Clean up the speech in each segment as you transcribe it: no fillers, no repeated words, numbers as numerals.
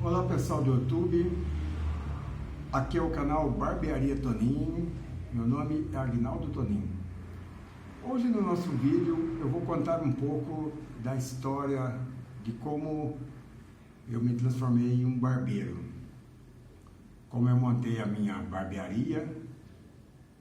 Olá pessoal do YouTube, aqui é o canal Barbearia Toninho, meu nome é Aguinaldo Toninho. Hoje no nosso vídeo eu vou contar um pouco da história de como eu me transformei em um barbeiro, como eu montei a minha barbearia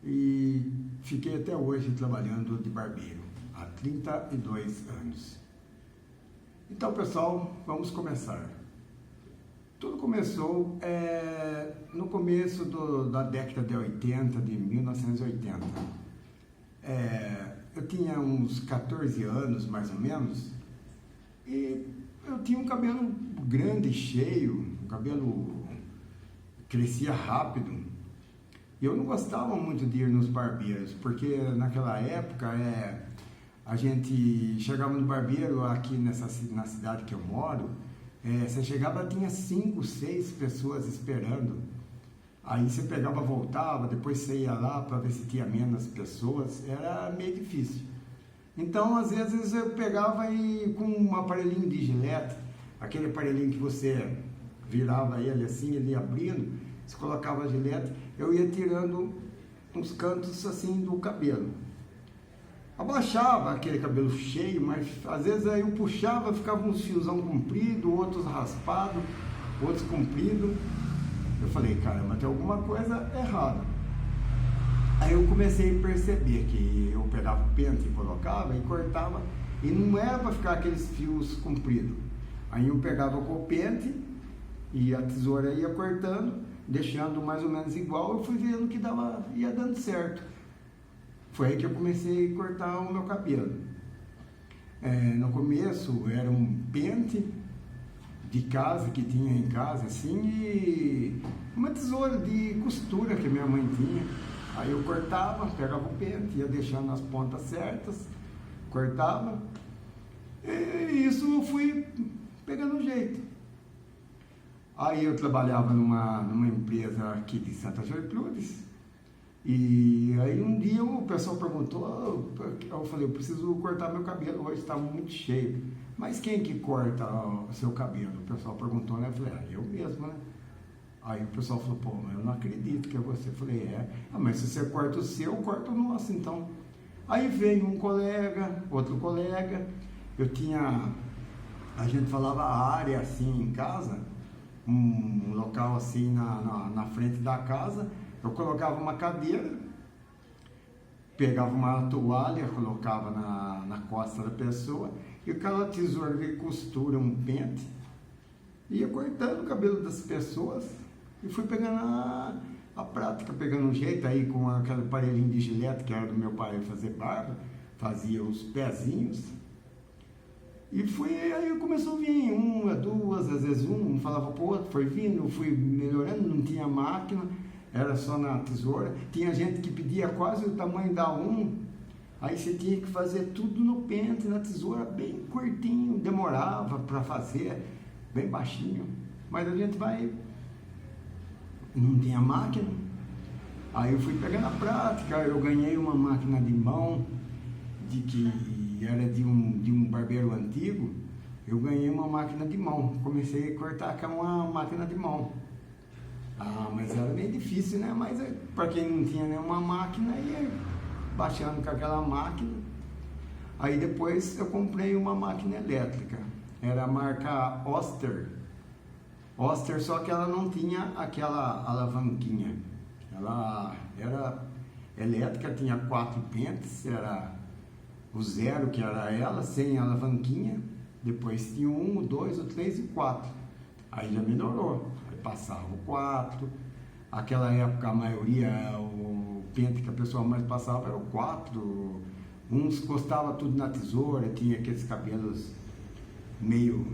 e fiquei até hoje trabalhando de barbeiro, há 32 anos. Então pessoal, vamos começar. Tudo começou no começo da década de 80, de 1980. Eu tinha uns 14 anos, mais ou menos, e eu tinha um cabelo grande, cheio, o cabelo crescia rápido. E eu não gostava muito de ir nos barbeiros, porque naquela época a gente chegava no barbeiro aqui na cidade que eu moro. Você chegava, tinha 5, 6 pessoas esperando. Aí você pegava, voltava, depois você ia lá para ver se tinha menos pessoas. Era meio difícil. Então, às vezes eu pegava e com um aparelhinho de gilete, aquele aparelhinho que você virava ele assim, ele abrindo, você colocava a gilete, eu ia tirando uns cantos assim do cabelo. Abaixava aquele cabelo cheio, mas às vezes aí eu puxava, ficava uns fiozão comprido, outros raspado, outros comprido. Eu falei, caramba, tem alguma coisa errada. Aí eu comecei a perceber que eu pegava o pente e colocava e cortava, e não era para ficar aqueles fios compridos. Aí eu pegava com o pente e a tesoura ia cortando, deixando mais ou menos igual. Eu fui vendo que ia dando certo. Foi aí que eu comecei a cortar o meu cabelo. No começo era um pente de casa que tinha em casa, assim, e uma tesoura de costura que minha mãe tinha. Aí eu cortava, pegava o pente, ia deixando as pontas certas, cortava, e isso eu fui pegando jeito. Aí eu trabalhava numa empresa aqui de Santa Gertrudes. E aí um dia o pessoal perguntou, eu falei, eu preciso cortar meu cabelo, hoje está muito cheio. Mas quem que corta o seu cabelo? O pessoal perguntou, né? Eu falei, eu mesmo, né? Aí o pessoal falou, pô, mas eu não acredito que é você. Eu falei, mas se você corta o seu, eu corto o nosso, então. Aí veio um colega, outro colega, a gente falava área assim em casa, um local assim na frente da casa. Eu colocava uma cadeira, pegava uma toalha, colocava na costa da pessoa, e aquela tesoura de costura, um pente, ia cortando o cabelo das pessoas, e fui pegando a prática, pegando um jeito aí com aquele aparelhinho de gilete que era do meu pai fazer barba, fazia os pezinhos, e aí começou a vir uma, duas, às vezes um falava pro outro, foi vindo, eu fui melhorando, não tinha máquina, era só na tesoura. Tinha gente que pedia quase o tamanho da aí você tinha que fazer tudo no pente, na tesoura, bem curtinho, demorava para fazer, bem baixinho, mas a gente não tinha máquina. Aí eu fui pegando a prática, eu ganhei uma máquina de mão, que era de um barbeiro antigo. Eu ganhei uma máquina de mão, comecei a cortar com uma máquina de mão. Mas era bem difícil, né? Mas para quem não tinha nenhuma máquina, ia baixando com aquela máquina. Aí depois eu comprei uma máquina elétrica, era a marca Oster, só que ela não tinha aquela alavanquinha. Ela era elétrica, tinha 4 pentes, era o 0 que era ela, sem alavanquinha. Depois tinha o 1, o 2, o 3 e o 4. Aí já melhorou. Passava o 4, aquela época a maioria, o pente que a pessoa mais passava era o 4, uns costava tudo na tesoura, tinha aqueles cabelos meio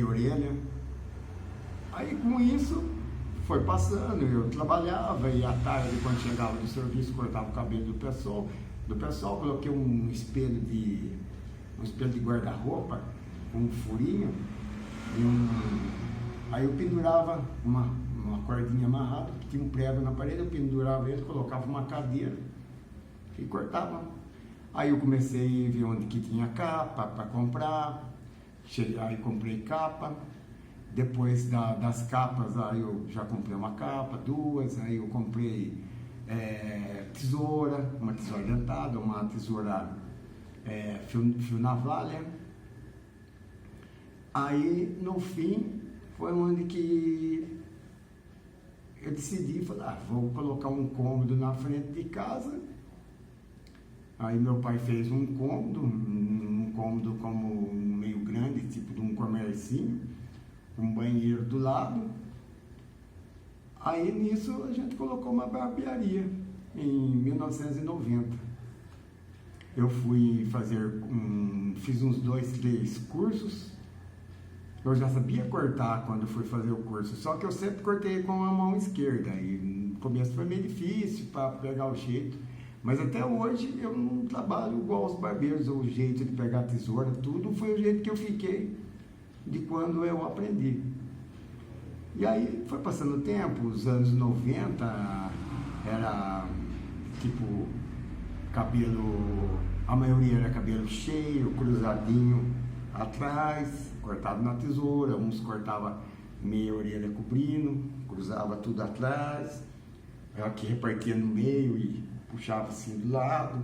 orelha. Aí com isso foi passando, eu trabalhava e à tarde quando chegava do serviço cortava o cabelo do pessoal, coloquei um espelho de guarda-roupa com um furinho e aí eu pendurava uma cordinha amarrada, que tinha um prego na parede, eu pendurava ele, colocava uma cadeira e cortava. Aí eu comecei a ver onde que tinha capa para comprar, aí comprei capa, Depois das capas, aí eu já comprei uma capa, duas, aí eu comprei tesoura, uma tesoura dentada, uma tesoura fio navalha. Aí, no fim, foi onde que eu decidi, falar, vou colocar um cômodo na frente de casa. Aí meu pai fez um cômodo como meio grande, tipo de um comercinho, um banheiro do lado. Aí nisso a gente colocou uma barbearia em 1990. Eu fui fiz uns 2, 3 cursos. Eu já sabia cortar quando fui fazer o curso, só que eu sempre cortei com a mão esquerda. E no começo foi meio difícil para pegar o jeito. Mas até hoje eu não trabalho igual os barbeiros, o jeito de pegar a tesoura, tudo foi o jeito que eu fiquei de quando eu aprendi. E aí foi passando o tempo, os anos 90, era tipo cabelo, a maioria era cabelo cheio, cruzadinho atrás, cortado na tesoura, uns cortava meia orelha cobrindo, cruzava tudo atrás, aqui repartia no meio e puxava assim do lado,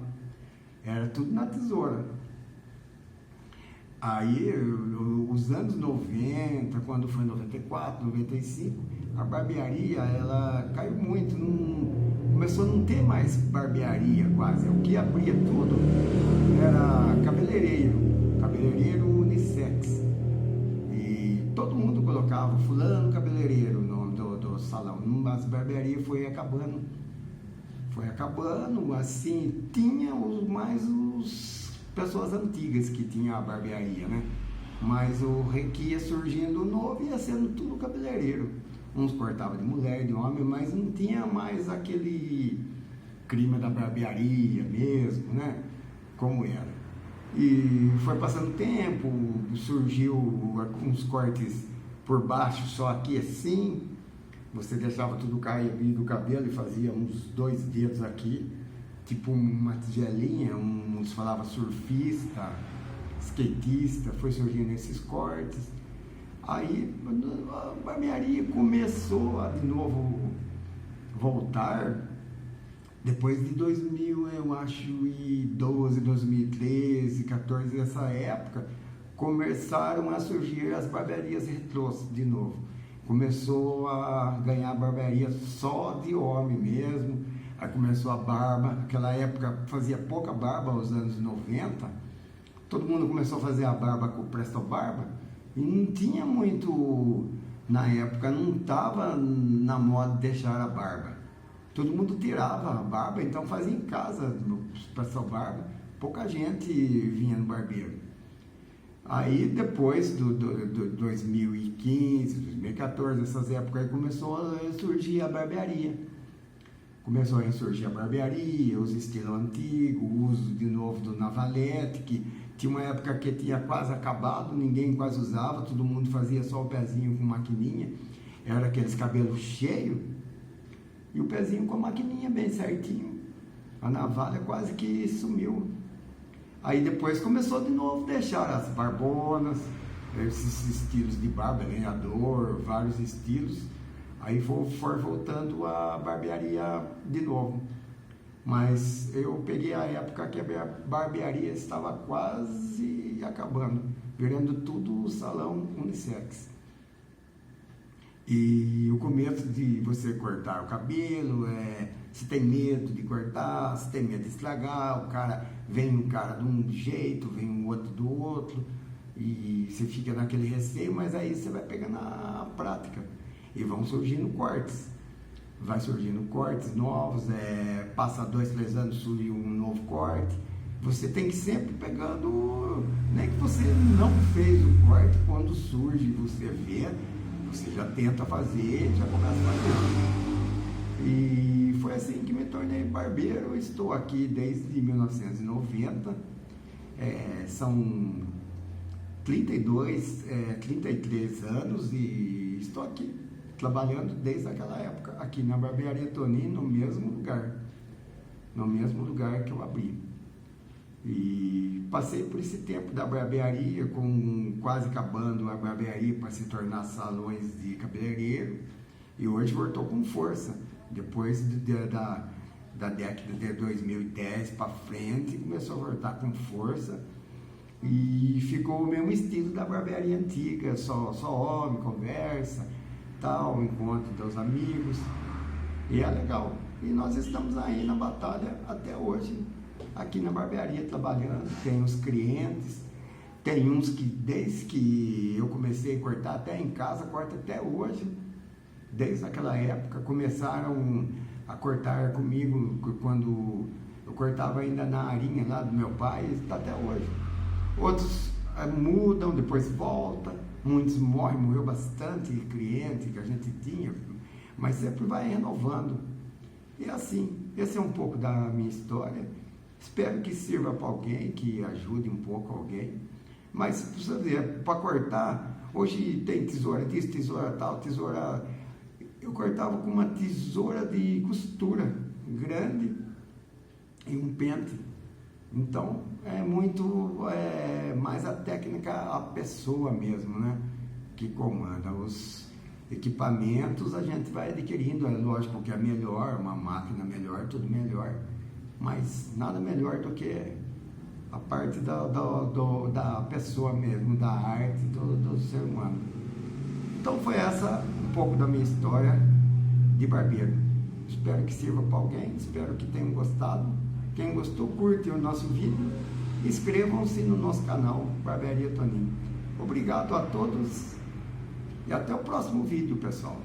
era tudo na tesoura. Aí, os anos 90, quando foi 94, 95, a barbearia, ela caiu muito, começou a não ter mais barbearia quase, o que abria tudo era cabeleireiro unissex, e todo mundo colocava fulano cabeleireiro no nome do salão, mas a barbearia foi acabando, assim, tinha os pessoas antigas que tinham a barbearia, né? Mas o que ia surgindo novo ia sendo tudo cabeleireiro. Uns cortavam de mulher, de homem, mas não tinha mais aquele clima da barbearia mesmo, né? Como era. E foi passando o tempo, surgiu uns cortes por baixo, só aqui assim. Você deixava tudo cair do cabelo e fazia uns 2 dedos aqui, tipo uma tigelinha, uns falava surfista, skatista, foi surgindo esses cortes. Aí a barbearia começou a de novo voltar, depois de 2000, eu acho, e 12, 2013, 14, essa época, começaram a surgir as barbearias retrôs de novo. Começou a ganhar barbearia só de homem mesmo. Aí começou a barba, naquela época fazia pouca barba, aos anos 90, todo mundo começou a fazer a barba com o Presto Barba, e não tinha muito, na época não estava na moda deixar a barba, todo mundo tirava a barba, então fazia em casa no Presto Barba, pouca gente vinha no barbeiro. Aí depois do 2015, 2014, essas épocas aí começou a surgir a barbearia. Começou a ressurgir a barbearia, os estilos antigos, o uso de novo do navalete, que tinha uma época que tinha quase acabado, ninguém quase usava, todo mundo fazia só o pezinho com maquininha, era aqueles cabelos cheios, e o pezinho com a maquininha bem certinho, a navalha quase que sumiu. Aí depois começou de novo a deixar as barbonas, esses estilos de barba, lenhador, vários estilos. Aí foi voltando a barbearia de novo. Mas eu peguei a época que a barbearia estava quase acabando, virando tudo salão unissex. E o começo de você cortar o cabelo, se tem medo de cortar, se tem medo de estragar, vem um cara de um jeito, vem um outro do outro, e você fica naquele receio, mas aí você vai pegando a prática. E vão surgindo cortes, vai surgindo cortes novos, passa 2, 3 anos, surge um novo corte, você tem que sempre pegando, nem que você não fez o corte, quando surge, você vê, você já tenta fazer, já começa a fazer. E foi assim que me tornei barbeiro, estou aqui desde 1990, são 33 anos e estou aqui, trabalhando desde aquela época, aqui na barbearia Toninho, no mesmo lugar que eu abri. E passei por esse tempo da barbearia, quase acabando a barbearia para se tornar salões de cabeleireiro. E hoje voltou com força. Depois da década de 2010 para frente, começou a voltar com força. E ficou o mesmo estilo da barbearia antiga, só homem, conversa, tal, encontro dos amigos. E é legal. E nós estamos aí na batalha até hoje, aqui na barbearia trabalhando. Tem os clientes, tem uns que desde que eu comecei a cortar até em casa, corta até hoje. Desde aquela época começaram a cortar comigo quando eu cortava ainda na arinha lá do meu pai, está até hoje. Outros mudam, depois voltam, muitos morreu bastante cliente que a gente tinha, mas sempre vai renovando. E assim, esse é um pouco da minha história. Espero que sirva para alguém, que ajude um pouco alguém. Mas, para você ver, para cortar, hoje tem tesoura disso, tesoura tal, tesoura... Eu cortava com uma tesoura de costura grande e um pente. Então, é muito mais a técnica, a pessoa mesmo, né? Que comanda. Os equipamentos a gente vai adquirindo, é lógico que é melhor, uma máquina melhor, tudo melhor. Mas nada melhor do que a parte da pessoa mesmo, da arte, do ser humano. Então foi essa um pouco da minha história de barbeiro. Espero que sirva para alguém, espero que tenham gostado. Quem gostou, curte o nosso vídeo. Inscrevam-se no nosso canal Barbearia Toninho. Obrigado a todos e até o próximo vídeo, pessoal.